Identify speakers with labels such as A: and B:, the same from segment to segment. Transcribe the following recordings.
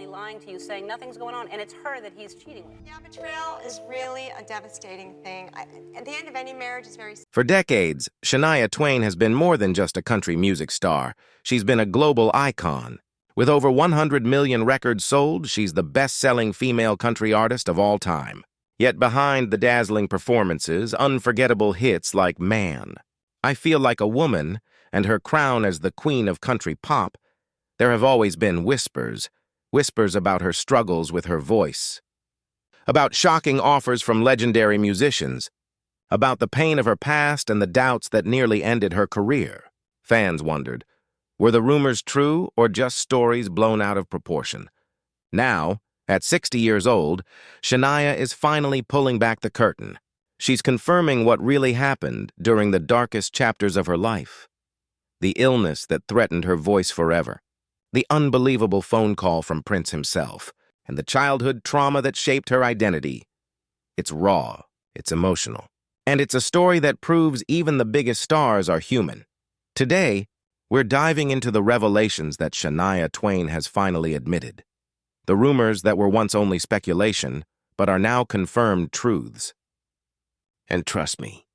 A: lying to you, saying nothing's going on, and it's her that he's cheating with.
B: Yeah, betrayal is really a devastating thing. At the end of any marriage is very...
C: For decades, Shania Twain has been more than just a country music star. She's been a global icon. With over 100 million records sold, she's the best-selling female country artist of all time. Yet behind the dazzling performances, unforgettable hits like Man, I Feel Like a Woman, and her crown as the queen of country pop, there have always been whispers about her struggles with her voice, about shocking offers from legendary musicians, about the pain of her past and the doubts that nearly ended her career. Fans wondered, were the rumors true or just stories blown out of proportion? Now, at 60 years old, Shania is finally pulling back the curtain. She's confirming what really happened during the darkest chapters of her life. The illness that threatened her voice forever, the unbelievable phone call from Prince himself, and the childhood trauma that shaped her identity. It's raw, it's emotional, and it's a story that proves even the biggest stars are human. Today, we're diving into the revelations that Shania Twain has finally admitted. The rumors that were once only speculation, but are now confirmed truths. And trust me,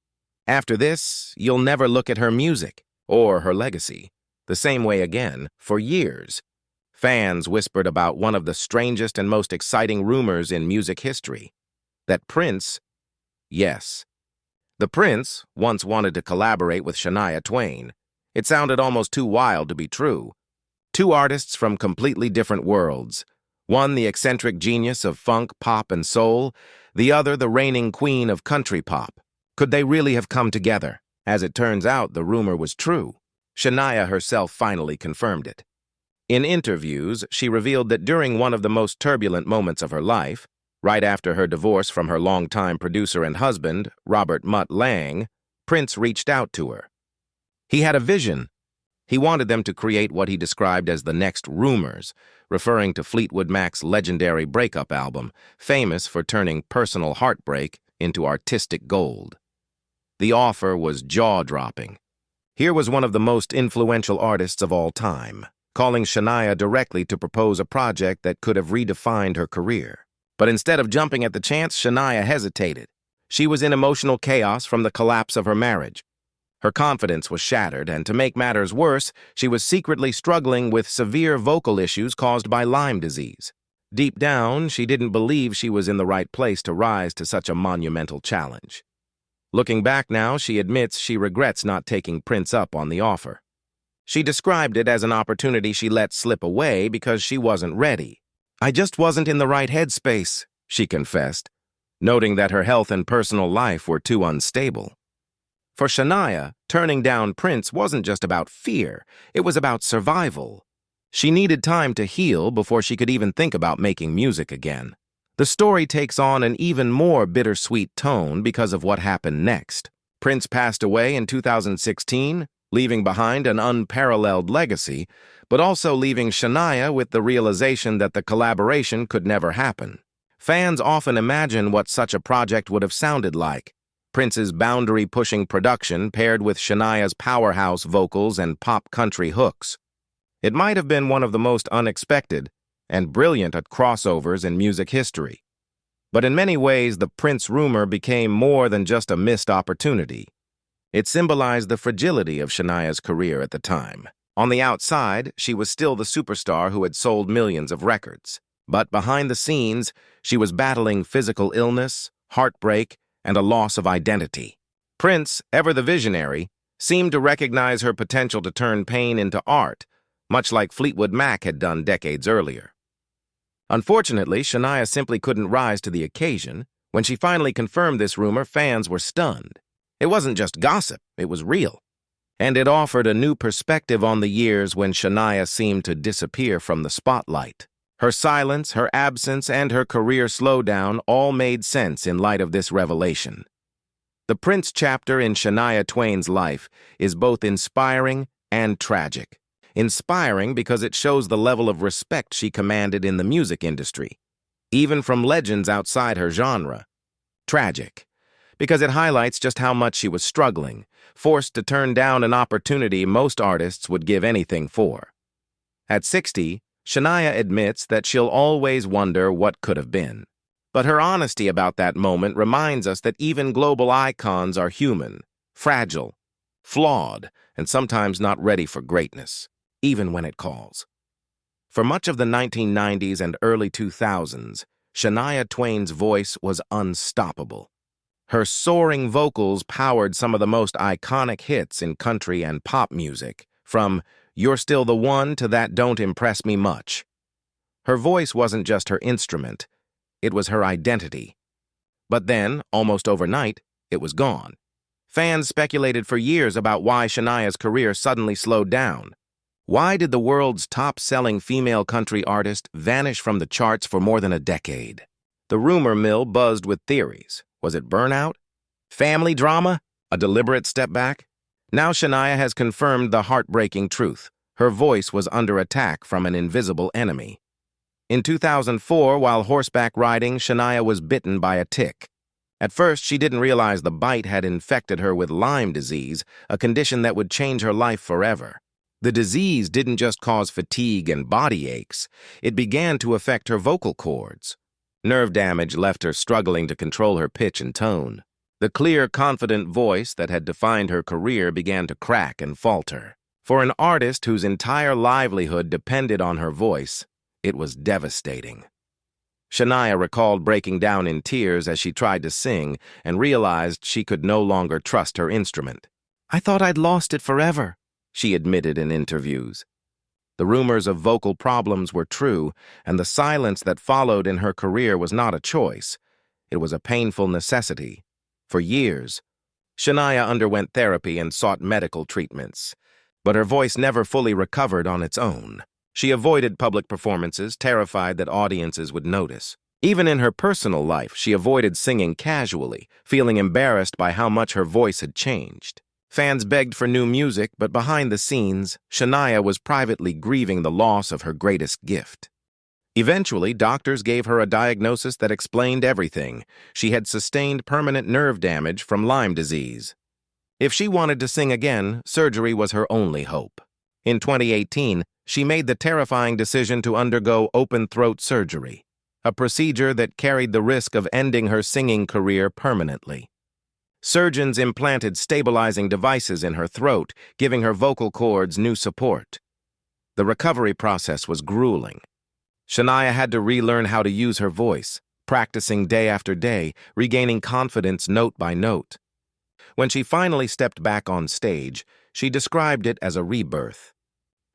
C: after this, you'll never look at her music or her legacy the same way again for years. Fans whispered about one of the strangest and most exciting rumors in music history, that Prince, yes, the Prince once wanted to collaborate with Shania Twain. It sounded almost too wild to be true. Two artists from completely different worlds, one the eccentric genius of funk, pop, and soul, the other the reigning queen of country pop. Could they really have come together? As it turns out, the rumor was true. Shania herself finally confirmed it. In interviews, she revealed that during one of the most turbulent moments of her life, right after her divorce from her longtime producer and husband, Robert Mutt Lange, Prince reached out to her. He had a vision. He wanted them to create what he described as the next Rumors, referring to Fleetwood Mac's legendary breakup album, famous for turning personal heartbreak into artistic gold. The offer was jaw-dropping. Here was one of the most influential artists of all time, calling Shania directly to propose a project that could have redefined her career. But instead of jumping at the chance, Shania hesitated. She was in emotional chaos from the collapse of her marriage. Her confidence was shattered, and to make matters worse, she was secretly struggling with severe vocal issues caused by Lyme disease. Deep down, she didn't believe she was in the right place to rise to such a monumental challenge. Looking back now, she admits she regrets not taking Prince up on the offer. She described it as an opportunity she let slip away because she wasn't ready. "I just wasn't in the right headspace," she confessed, noting that her health and personal life were too unstable. For Shania, turning down Prince wasn't just about fear, it was about survival. She needed time to heal before she could even think about making music again. The story takes on an even more bittersweet tone because of what happened next. Prince passed away in 2016, leaving behind an unparalleled legacy, but also leaving Shania with the realization that the collaboration could never happen. Fans often imagine what such a project would have sounded like. Prince's boundary-pushing production paired with Shania's powerhouse vocals and pop country hooks. It might have been one of the most unexpected and brilliant at crossovers in music history. But in many ways, the Prince rumor became more than just a missed opportunity. It symbolized the fragility of Shania's career at the time. On the outside, she was still the superstar who had sold millions of records. But behind the scenes, she was battling physical illness, heartbreak, and a loss of identity. Prince, ever the visionary, seemed to recognize her potential to turn pain into art, much like Fleetwood Mac had done decades earlier. Unfortunately, Shania simply couldn't rise to the occasion. When she finally confirmed this rumor, fans were stunned. It wasn't just gossip, it was real. And it offered a new perspective on the years when Shania seemed to disappear from the spotlight. Her silence, her absence, and her career slowdown all made sense in light of this revelation. The Prince chapter in Shania Twain's life is both inspiring and tragic. Inspiring because it shows the level of respect she commanded in the music industry, even from legends outside her genre. Tragic because it highlights just how much she was struggling, forced to turn down an opportunity most artists would give anything for. At 60, Shania admits that she'll always wonder what could have been. But her honesty about that moment reminds us that even global icons are human, fragile, flawed, and sometimes not ready for greatness, even when it calls. For much of the 1990s and early 2000s, Shania Twain's voice was unstoppable. Her soaring vocals powered some of the most iconic hits in country and pop music, from "You're Still the One" to "That Don't Impress Me Much." Her voice wasn't just her instrument, it was her identity. But then, almost overnight, it was gone. Fans speculated for years about why Shania's career suddenly slowed down. Why did the world's top-selling female country artist vanish from the charts for more than a decade? The rumor mill buzzed with theories. Was it burnout? Family drama? A deliberate step back? Now Shania has confirmed the heartbreaking truth. Her voice was under attack from an invisible enemy. In 2004, while horseback riding, Shania was bitten by a tick. At first, she didn't realize the bite had infected her with Lyme disease, a condition that would change her life forever. The disease didn't just cause fatigue and body aches, it began to affect her vocal cords. Nerve damage left her struggling to control her pitch and tone. The clear, confident voice that had defined her career began to crack and falter. For an artist whose entire livelihood depended on her voice, it was devastating. Shania recalled breaking down in tears as she tried to sing and realized she could no longer trust her instrument. "I thought I'd lost it forever," she admitted in interviews. The rumors of vocal problems were true, and the silence that followed in her career was not a choice. It was a painful necessity. For years, Shania underwent therapy and sought medical treatments, but her voice never fully recovered on its own. She avoided public performances, terrified that audiences would notice. Even in her personal life, she avoided singing casually, feeling embarrassed by how much her voice had changed. Fans begged for new music, but behind the scenes, Shania was privately grieving the loss of her greatest gift. Eventually, doctors gave her a diagnosis that explained everything. She had sustained permanent nerve damage from Lyme disease. If she wanted to sing again, surgery was her only hope. In 2018, she made the terrifying decision to undergo open-throat surgery, a procedure that carried the risk of ending her singing career permanently. Surgeons implanted stabilizing devices in her throat, giving her vocal cords new support. The recovery process was grueling. Shania had to relearn how to use her voice, practicing day after day, regaining confidence note by note. When she finally stepped back on stage, she described it as a rebirth.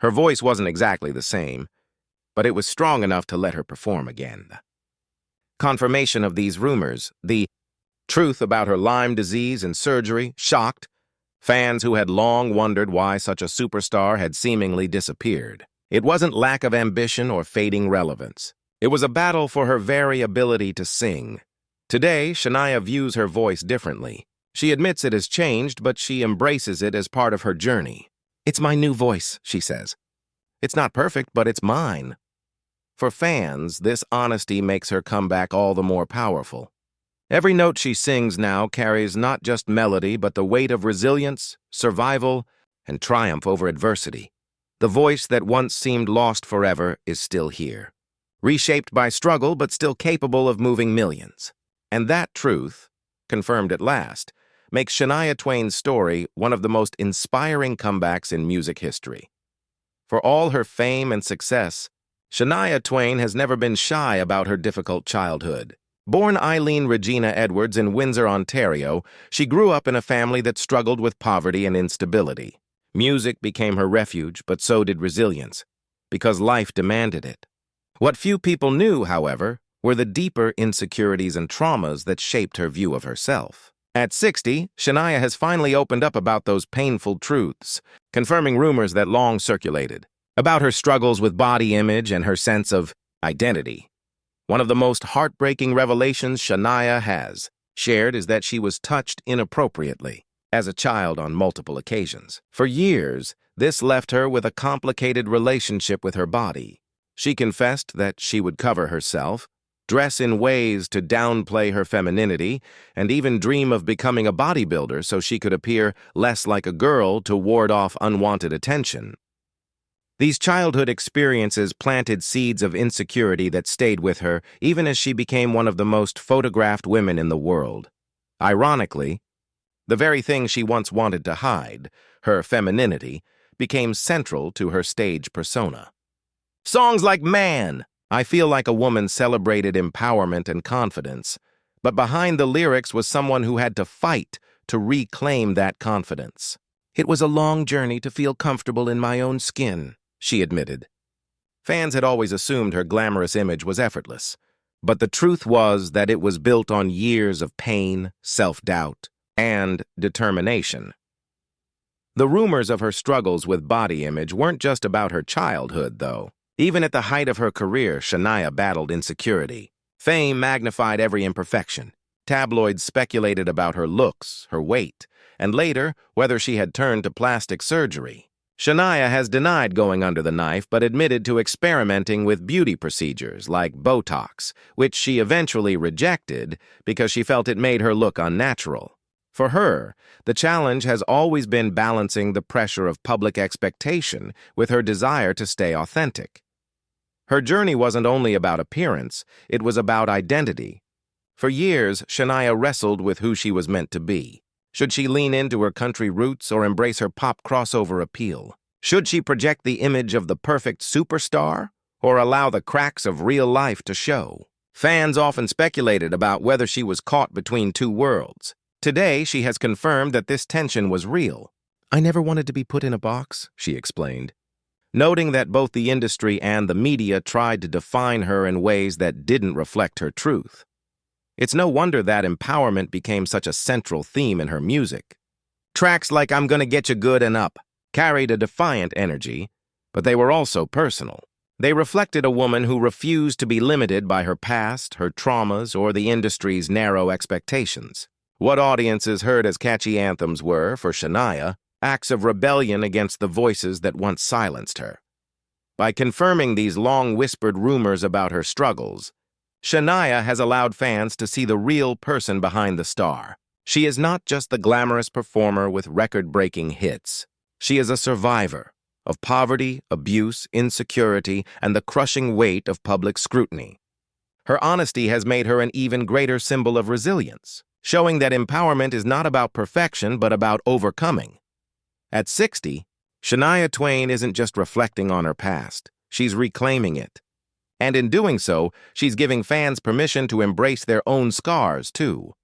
C: Her voice wasn't exactly the same, but it was strong enough to let her perform again. Confirmation of these rumors, the truth about her Lyme disease and surgery, shocked fans who had long wondered why such a superstar had seemingly disappeared. It wasn't lack of ambition or fading relevance. It was a battle for her very ability to sing. Today, Shania views her voice differently. She admits it has changed, but she embraces it as part of her journey. "It's my new voice," she says. "It's not perfect, but it's mine." For fans, this honesty makes her comeback all the more powerful. Every note she sings now carries not just melody, but the weight of resilience, survival, and triumph over adversity. The voice that once seemed lost forever is still here, reshaped by struggle, but still capable of moving millions. And that truth, confirmed at last, makes Shania Twain's story one of the most inspiring comebacks in music history. For all her fame and success, Shania Twain has never been shy about her difficult childhood. Born Eileen Regina Edwards in Windsor, Ontario, she grew up in a family that struggled with poverty and instability. Music became her refuge, but so did resilience, because life demanded it. What few people knew, however, were the deeper insecurities and traumas that shaped her view of herself. At 60, Shania has finally opened up about those painful truths, confirming rumors that long circulated, about her struggles with body image and her sense of identity. One of the most heartbreaking revelations Shania has shared is that she was touched inappropriately as a child on multiple occasions. For years, this left her with a complicated relationship with her body. She confessed that she would cover herself, dress in ways to downplay her femininity, and even dream of becoming a bodybuilder so she could appear less like a girl to ward off unwanted attention. These childhood experiences planted seeds of insecurity that stayed with her even as she became one of the most photographed women in the world. Ironically, the very thing she once wanted to hide, her femininity, became central to her stage persona. Songs like Man, I Feel Like a Woman celebrated empowerment and confidence, but behind the lyrics was someone who had to fight to reclaim that confidence. It was a long journey to feel comfortable in my own skin, she admitted. Fans had always assumed her glamorous image was effortless, but the truth was that it was built on years of pain, self-doubt, and determination. The rumors of her struggles with body image weren't just about her childhood, though. Even at the height of her career, Shania battled insecurity. Fame magnified every imperfection. Tabloids speculated about her looks, her weight, and later, whether she had turned to plastic surgery. Shania has denied going under the knife but admitted to experimenting with beauty procedures like Botox, which she eventually rejected because she felt it made her look unnatural. For her, the challenge has always been balancing the pressure of public expectation with her desire to stay authentic. Her journey wasn't only about appearance, it was about identity. For years, Shania wrestled with who she was meant to be. Should she lean into her country roots or embrace her pop crossover appeal? Should she project the image of the perfect superstar or allow the cracks of real life to show? Fans often speculated about whether she was caught between two worlds. Today, she has confirmed that this tension was real. I never wanted to be put in a box, she explained, noting that both the industry and the media tried to define her in ways that didn't reflect her truth. It's no wonder that empowerment became such a central theme in her music. Tracks like I'm Gonna Get You Good and Up carried a defiant energy, but they were also personal. They reflected a woman who refused to be limited by her past, her traumas, or the industry's narrow expectations. What audiences heard as catchy anthems were, for Shania, acts of rebellion against the voices that once silenced her. By confirming these long-whispered rumors about her struggles, Shania has allowed fans to see the real person behind the star. She is not just the glamorous performer with record-breaking hits. She is a survivor of poverty, abuse, insecurity, and the crushing weight of public scrutiny. Her honesty has made her an even greater symbol of resilience, showing that empowerment is not about perfection but about overcoming. At 60, Shania Twain isn't just reflecting on her past, she's reclaiming it. And in doing so, she's giving fans permission to embrace their own scars, too.